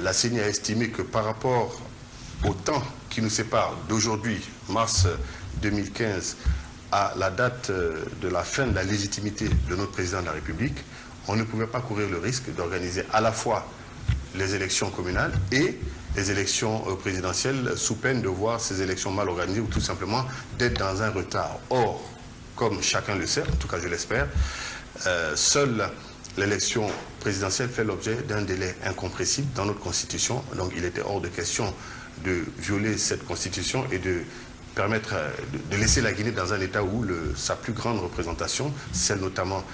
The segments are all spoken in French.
La CENI a estimé que par rapport au temps qui nous sépare d'aujourd'hui, mars 2015, à la date de la fin de la légitimité de notre président de la République, on ne pouvait pas courir le risque d'organiser à la fois les élections communales et les élections présidentielles sous peine de voir ces élections mal organisées ou tout simplement d'être dans un retard. Or, comme chacun le sait, en tout cas je l'espère, seule l'élection présidentielle fait l'objet d'un délai incompressible dans notre Constitution. Donc il était hors de question de violer cette Constitution et de permettre de laisser la Guinée dans un état où sa plus grande représentation, celle notamment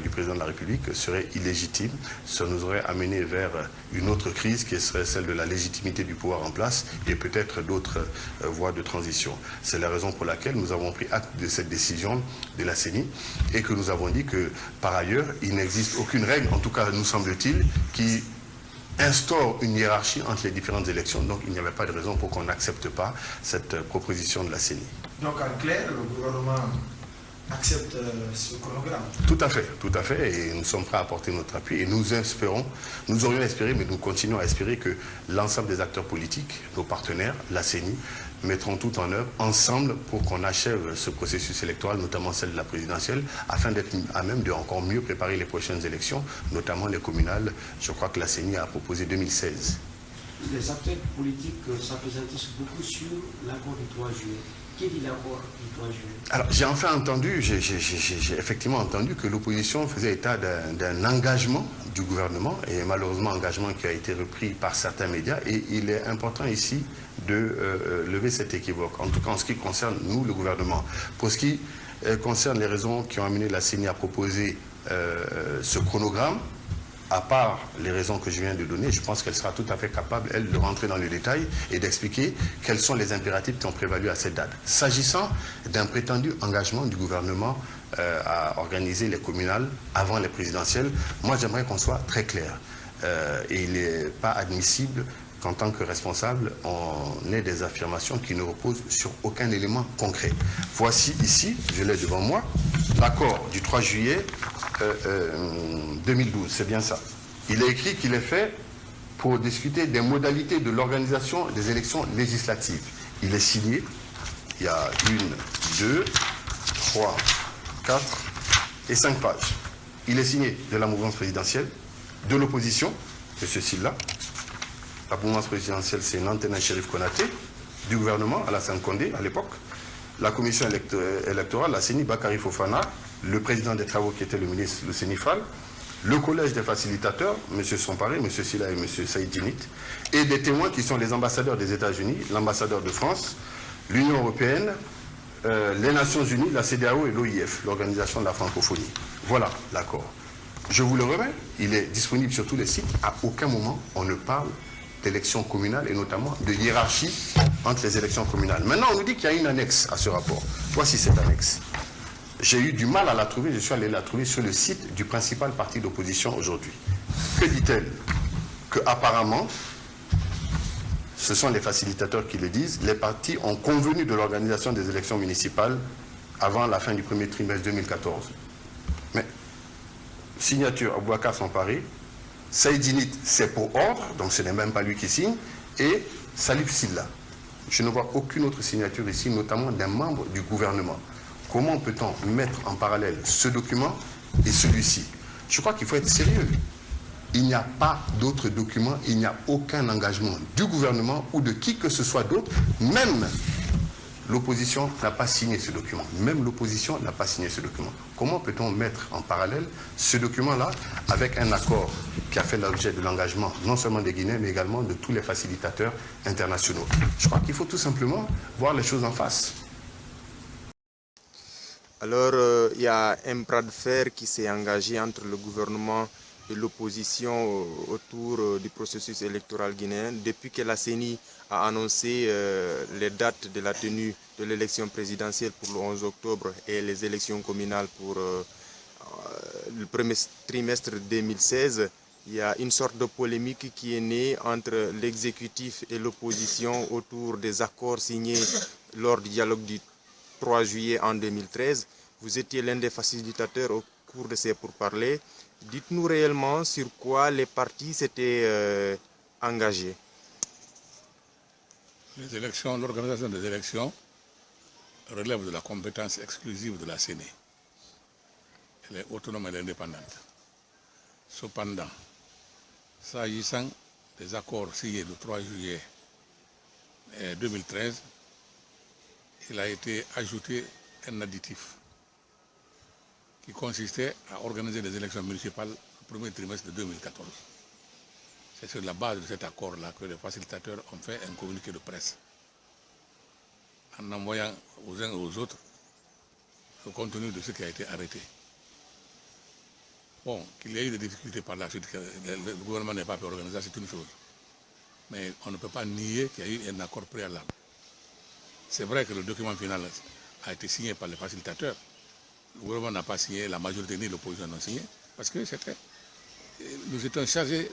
du président de la République, serait illégitime. Ça nous aurait amené vers une autre crise qui serait celle de la légitimité du pouvoir en place et peut-être d'autres voies de transition. C'est la raison pour laquelle nous avons pris acte de cette décision de la CENI et que nous avons dit que par ailleurs, il n'existe aucune règle, en tout cas nous semble-t-il, qui instaure une hiérarchie entre les différentes élections. Donc il n'y avait pas de raison pour qu'on n'accepte pas cette proposition de la CENI. Donc en clair, le gouvernement accepte ce chronogramme? Tout à fait, et nous sommes prêts à apporter notre appui. Et nous espérons, nous aurions espéré, mais nous continuons à espérer que l'ensemble des acteurs politiques, nos partenaires, la CENI, mettront tout en œuvre ensemble pour qu'on achève ce processus électoral, notamment celle de la présidentielle, afin d'être à même de encore mieux préparer les prochaines élections, notamment les communales. Je crois que la CENI a proposé 2016. Les acteurs politiques s'appesantissent beaucoup sur l'accord du 3 juillet. Quel est l'accord du 3 juillet? Alors, j'ai enfin entendu, j'ai effectivement entendu que l'opposition faisait état d'un engagement du gouvernement, et malheureusement engagement qui a été repris par certains médias, et il est important ici de lever cet équivoque, en tout cas en ce qui concerne nous, le gouvernement. Pour ce qui concerne les raisons qui ont amené la CENI à proposer ce chronogramme, à part les raisons que je viens de donner, je pense qu'elle sera tout à fait capable, elle, de rentrer dans le détail et d'expliquer quels sont les impératifs qui ont prévalu à cette date. S'agissant d'un prétendu engagement du gouvernement à organiser les communales avant les présidentielles, moi j'aimerais qu'on soit très clair. Et il n'est pas admissible qu'en tant que responsable, on ait des affirmations qui ne reposent sur aucun élément concret. Voici ici, je l'ai devant moi, l'accord du 3 juillet 2012, c'est bien ça. Il est écrit qu'il est fait pour discuter des modalités de l'organisation des élections législatives. Il est signé, il y a 1, 2, 3, 4 et 5 pages. Il est signé de la mouvance présidentielle, de l'opposition, M. Silla. La mouvance présidentielle, c'est Nantena Chérif Konaté, du gouvernement, Alassane Condé à l'époque, la commission électorale, la CENI, Bakary Fofana, le président des travaux qui était le ministre le Sénifal, le collège des facilitateurs, M. Somparé, M. Silla et M. Saïd Djinit, et des témoins qui sont les ambassadeurs des États-Unis, l'ambassadeur de France, l'Union européenne, les Nations Unies, la CEDEAO et l'OIF, l'Organisation de la francophonie. Voilà l'accord. Je vous le remets, il est disponible sur tous les sites. À aucun moment on ne parle d'élections communales et notamment de hiérarchie entre les élections communales. Maintenant, on nous dit qu'il y a une annexe à ce rapport. Voici cette annexe. J'ai eu du mal à la trouver, je suis allé la trouver sur le site du principal parti d'opposition aujourd'hui. Que dit-elle? Que apparemment, ce sont les facilitateurs qui le disent, les partis ont convenu de l'organisation des élections municipales avant la fin du premier trimestre 2014. Mais, signature Abouakar Somparé, Saïd Djinit, c'est pour ordre, donc ce n'est même pas lui qui signe, et Salif Silla. Je ne vois aucune autre signature ici, notamment d'un membre du gouvernement. Comment peut-on mettre en parallèle ce document et celui-ci? Je crois qu'il faut être sérieux. Il n'y a pas d'autres documents, il n'y a aucun engagement du gouvernement ou de qui que ce soit d'autre. Même l'opposition n'a pas signé ce document. Même l'opposition n'a pas signé ce document. Comment peut-on mettre en parallèle ce document-là avec un accord qui a fait l'objet de l'engagement non seulement des Guinéens, mais également de tous les facilitateurs internationaux? Je crois qu'il faut tout simplement voir les choses en face. Alors, il y a un bras de fer qui s'est engagé entre le gouvernement et l'opposition autour du processus électoral guinéen. Depuis que la CENI a annoncé les dates de la tenue de l'élection présidentielle pour le 11 octobre et les élections communales pour le premier trimestre 2016, il y a une sorte de polémique qui est née entre l'exécutif et l'opposition autour des accords signés lors du dialogue du 3 juillet en 2013. Vous étiez l'un des facilitateurs au cours de ces pourparlers. Dites-nous réellement sur quoi les partis s'étaient engagé? Les élections, l'organisation des élections relève de la compétence exclusive de la CENI. Elle est autonome, elle est indépendante. Cependant, s'agissant des accords signés le 3 juillet 2013, il a été ajouté un additif qui consistait à organiser des élections municipales au premier trimestre de 2014. C'est sur la base de cet accord-là que les facilitateurs ont fait un communiqué de presse en envoyant aux uns et aux autres le contenu de ce qui a été arrêté. Bon, qu'il y ait eu des difficultés par la suite, que le gouvernement n'ait pas pu organiser, c'est une chose. Mais on ne peut pas nier qu'il y a eu un accord préalable. C'est vrai que le document final a été signé par les facilitateurs. Le gouvernement n'a pas signé, la majorité ni l'opposition n'ont signé, parce que nous étions chargés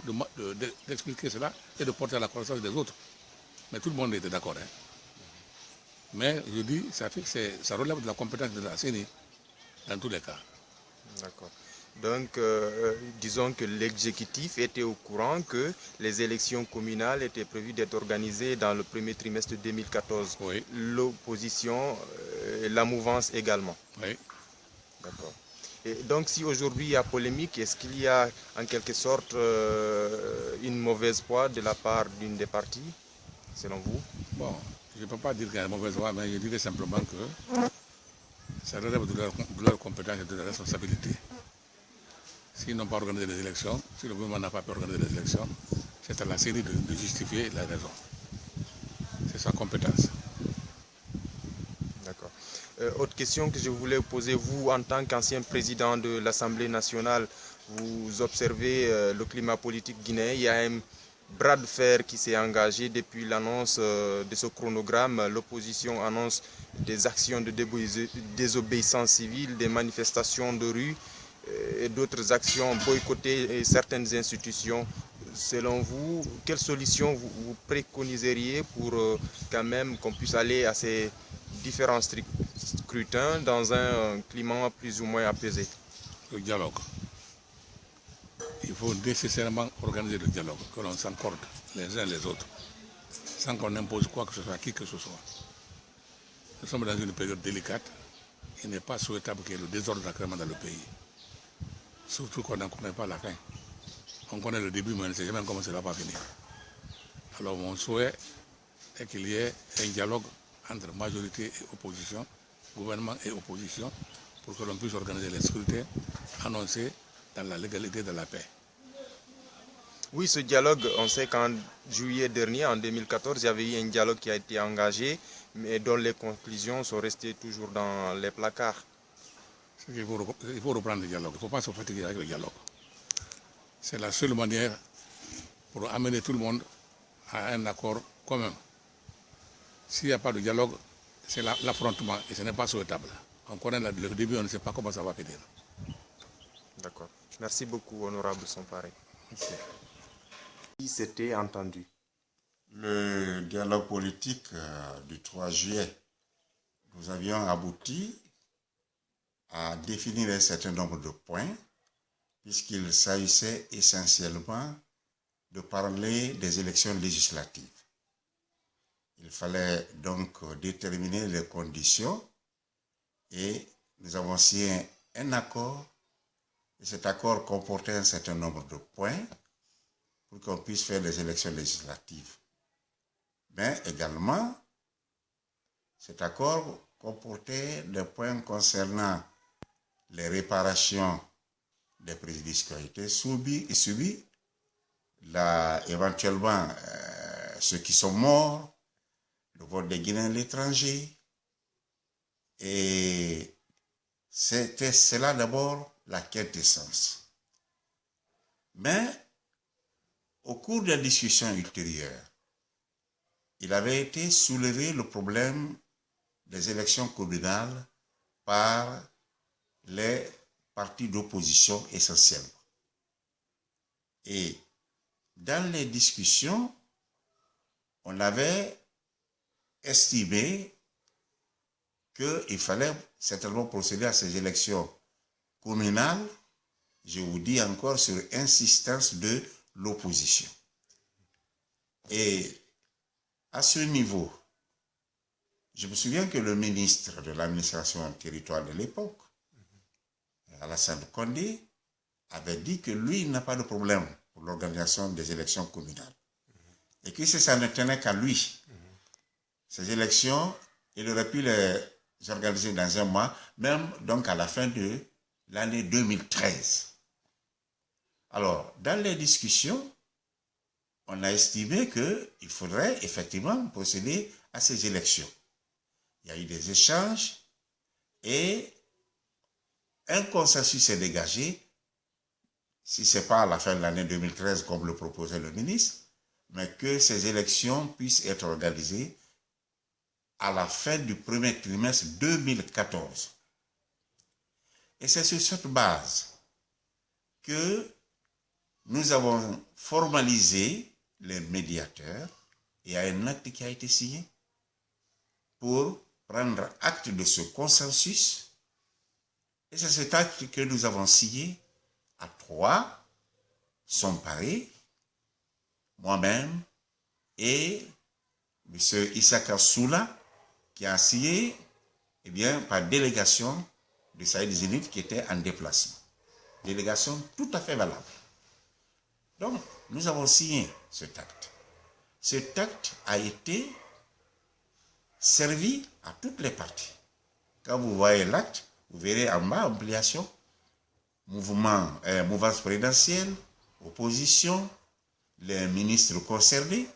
d'expliquer cela et de porter à la connaissance des autres. Mais tout le monde était d'accord. Hein. Mais je dis, ça relève de la compétence de la CENI dans tous les cas. D'accord. Donc, disons que l'exécutif était au courant que les élections communales étaient prévues d'être organisées dans le premier trimestre 2014. Oui. L'opposition, la mouvance également. Oui. D'accord. Et donc, si aujourd'hui il y a polémique, est-ce qu'il y a en quelque sorte une mauvaise foi de la part d'une des parties, selon vous? Bon, je ne peux pas dire qu'il y a une mauvaise foi, mais je dirais simplement que ça relève de leur compétence et de leur responsabilité. S'ils n'ont pas organisé les élections, si le gouvernement n'a pas pu organiser les élections, c'est à la CENI de justifier la raison. C'est sa compétence. D'accord. Autre question que je voulais poser, vous en tant qu'ancien président de l'Assemblée nationale, vous observez le climat politique guinéen. Il y a un bras de fer qui s'est engagé depuis l'annonce de ce chronogramme. L'opposition annonce des actions de désobéissance civile, des manifestations de rue et d'autres actions, boycotter certaines institutions. Selon vous, quelle solution vous préconiseriez pour quand même qu'on puisse aller à ces différents scrutins dans un climat plus ou moins apaisé? Le dialogue. Il faut nécessairement organiser le dialogue, que l'on s'accorde les uns les autres, sans qu'on impose quoi que ce soit à qui que ce soit. Nous sommes dans une période délicate. Il n'est pas souhaitable qu'il y ait le désordre actuellement dans le pays. Surtout qu'on n'en connaît pas la fin. On connaît le début, mais on ne sait jamais comment cela va finir. Alors mon souhait est qu'il y ait un dialogue entre majorité et opposition, gouvernement et opposition, pour que l'on puisse organiser les scrutins annoncés dans la légalité de la paix. Oui, ce dialogue, on sait qu'en juillet dernier, en 2014, il y avait eu un dialogue qui a été engagé, mais dont les conclusions sont restées toujours dans les placards. Il faut reprendre le dialogue. Il ne faut pas se fatiguer avec le dialogue. C'est la seule manière pour amener tout le monde à un accord commun. S'il n'y a pas de dialogue, c'est l'affrontement et ce n'est pas souhaitable. On connaît le début, on ne sait pas comment ça va finir. D'accord. Merci beaucoup, honorable Somparé. Merci. Qui s'était entendu? Le dialogue politique du 3 juillet, nous avions abouti à définir un certain nombre de points, puisqu'il s'agissait essentiellement de parler des élections législatives. Il fallait donc déterminer les conditions et nous avons signé un accord, et cet accord comportait un certain nombre de points pour qu'on puisse faire les élections législatives. Mais également, cet accord comportait des points concernant les réparations des préjudices qui ont été subis, éventuellement ceux qui sont morts, le vote des Guinéens à l'étranger. Et c'était cela d'abord la quintessence. Mais au cours des discussions ultérieures, il avait été soulevé le problème des élections communales par les partis d'opposition essentiellement. Et dans les discussions, on avait estimé qu'il fallait certainement procéder à ces élections communales, je vous dis encore, sur insistance de l'opposition. Et à ce niveau, je me souviens que le ministre de l'administration territoriale de l'époque, Alassane Condé, avait dit que lui, il n'a pas de problème pour l'organisation des élections communales. Et que si ça ne tenait qu'à lui, ces élections, il aurait pu les organiser dans un mois, même donc à la fin de l'année 2013. Alors, dans les discussions, on a estimé qu'il faudrait effectivement procéder à ces élections. Il y a eu des échanges et un consensus s'est dégagé, si ce n'est pas à la fin de l'année 2013 comme le proposait le ministre, mais que ces élections puissent être organisées à la fin du premier trimestre 2014. Et c'est sur cette base que nous avons formalisé les médiateurs et il y a un acte qui a été signé pour prendre acte de ce consensus. Et c'est cet acte que nous avons signé à 3, Somparé, moi-même et M. Issaka Soula, qui a signé par délégation de Saïd Zénith qui était en déplacement. Délégation tout à fait valable. Donc, nous avons signé cet acte. Cet acte a été servi à toutes les parties. Quand vous voyez l'acte, vous verrez en bas, ampliation, mouvance présidentielle, opposition, les ministres concernés,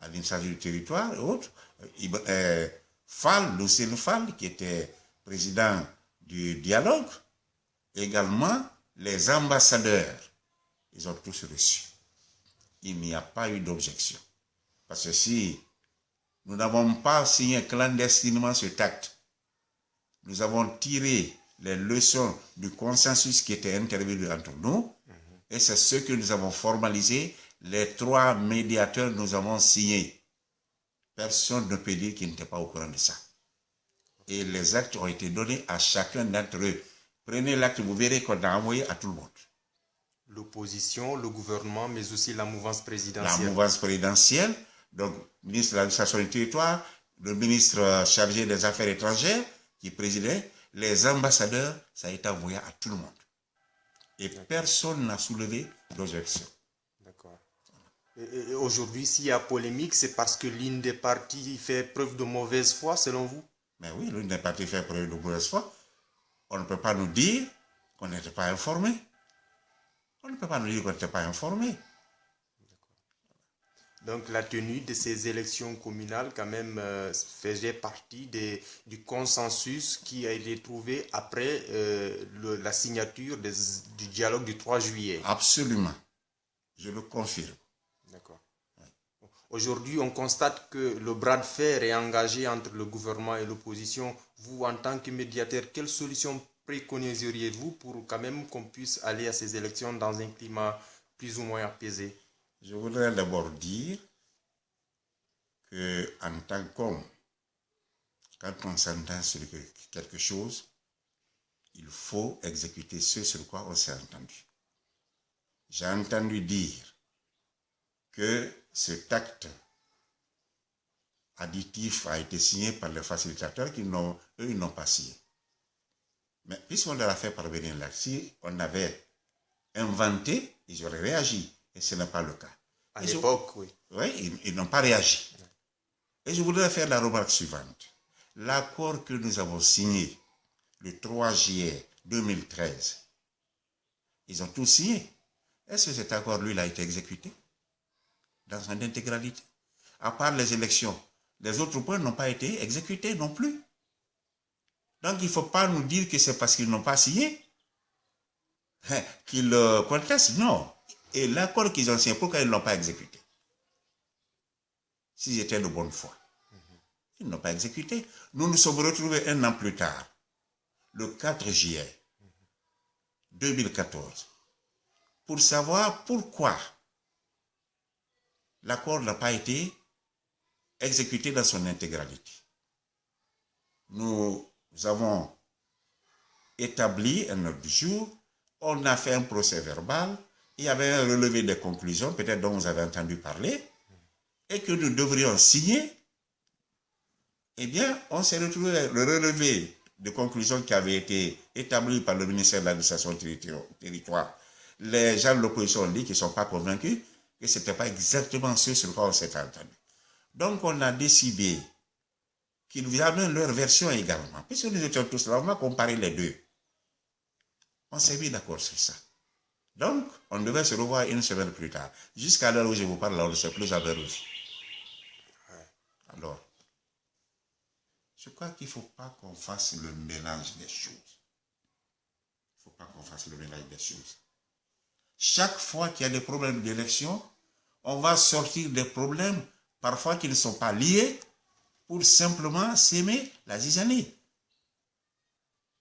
l'administration du territoire et autres, Lucien Fall, qui était président du dialogue, également les ambassadeurs, ils ont tous reçu. Il n'y a pas eu d'objection. Parce que si nous n'avons pas signé clandestinement cet acte, nous avons tiré les leçons du consensus qui était intervenu entre nous, et c'est ce que nous avons formalisé. Les 3 médiateurs, nous avons signé. Personne ne peut dire qu'il n'était pas au courant de ça. Et les actes ont été donnés à chacun d'entre eux. Prenez l'acte, vous verrez qu'on a envoyé à tout le monde. L'opposition, le gouvernement, mais aussi la mouvance présidentielle. La mouvance présidentielle, donc le ministre de l'administration du territoire, le ministre chargé des affaires étrangères, qui présidait, les ambassadeurs, ça a été envoyé à tout le monde. Et personne n'a soulevé d'objection. D'accord. Et aujourd'hui, s'il y a polémique, c'est parce que l'une des parties fait preuve de mauvaise foi, selon vous? Mais oui, l'une des parties fait preuve de mauvaise foi. On ne peut pas nous dire qu'on n'était pas informé. On ne peut pas nous dire qu'on n'était pas informé. Donc la tenue de ces élections communales quand même faisait partie du consensus qui a été trouvé après la signature du dialogue du 3 juillet. Absolument. Je le confirme. D'accord. Ouais. Aujourd'hui, on constate que le bras de fer est engagé entre le gouvernement et l'opposition. Vous, en tant que médiateur, quelle solution préconiseriez-vous pour quand même qu'on puisse aller à ces élections dans un climat plus ou moins apaisé? Je voudrais d'abord dire qu'en tant qu'homme, quand on s'entend sur quelque chose, il faut exécuter ce sur quoi on s'est entendu. J'ai entendu dire que cet acte additif a été signé par les facilitateurs qui n'ont pas signé. Mais puisqu'on leur a fait parvenir l'acte, si on avait inventé, ils auraient réagi. Et ce n'est pas le cas. À l'époque, oui. Oui, ils n'ont pas réagi. Et je voudrais faire la remarque suivante. L'accord que nous avons signé le 3 juillet 2013, ils ont tous signé. Est-ce que cet accord, lui, il a été exécuté dans son intégralité? À part les élections, les autres points n'ont pas été exécutés non plus. Donc, il ne faut pas nous dire que c'est parce qu'ils n'ont pas signé qu'ils contestent. Non. Et l'accord qu'ils ont signé, pourquoi ils ne l'ont pas exécuté? S'ils étaient de bonne foi. Ils n'ont pas exécuté. Nous nous sommes retrouvés un an plus tard, le 4 juillet 2014, pour savoir pourquoi l'accord n'a pas été exécuté dans son intégralité. Nous avons établi un ordre du jour, on a fait un procès verbal, il y avait un relevé des conclusions, peut-être dont vous avez entendu parler, et que nous devrions signer, eh bien, on s'est retrouvé le relevé de conclusions qui avaient été établies par le ministère de l'administration territoire. Les gens de l'opposition ont dit qu'ils ne sont pas convaincus, que ce n'était pas exactement ce sur quoi on s'est entendu. Donc, on a décidé qu'ils amènent leur version également. Puisque nous étions tous là, on va comparer les deux. On s'est mis d'accord sur ça. Donc, on devait se revoir une semaine plus tard. Jusqu'à l'heure où je vous parle, on ne s'est plus jamais revu. Alors, je crois qu'il ne faut pas qu'on fasse le mélange des choses. Il ne faut pas qu'on fasse le mélange des choses. Chaque fois qu'il y a des problèmes d'élection, on va sortir des problèmes, parfois qui ne sont pas liés, pour simplement s'aimer la zizanie.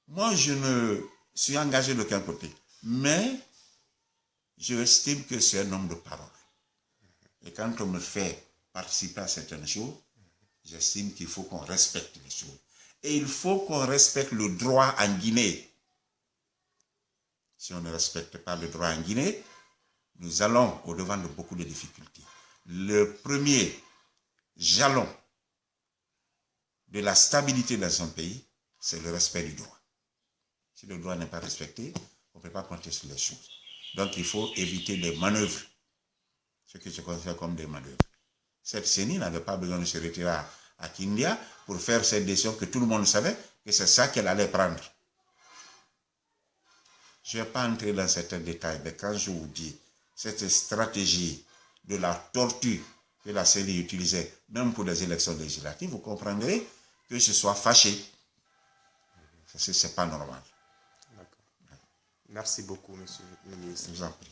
Moi, je ne suis engagé d'aucun côté, mais je estime que c'est un homme de parole. Et quand on me fait participer à certaines choses, j'estime qu'il faut qu'on respecte les choses. Et il faut qu'on respecte le droit en Guinée. Si on ne respecte pas le droit en Guinée, nous allons au-devant de beaucoup de difficultés. Le premier jalon de la stabilité dans un pays, c'est le respect du droit. Si le droit n'est pas respecté, on ne peut pas compter sur les choses. Donc il faut éviter des manœuvres, ce que je considère comme des manœuvres. Cette CENI n'avait pas besoin de se retirer à Kindia pour faire cette décision que tout le monde savait que c'est ça qu'elle allait prendre. Je ne vais pas entrer dans certains détails, mais quand je vous dis cette stratégie de la tortue que la CENI utilisait, même pour les élections législatives, vous comprendrez que je sois fâché. Ce n'est pas normal. D'accord. Merci beaucoup, monsieur le ministre. Je vous en prie.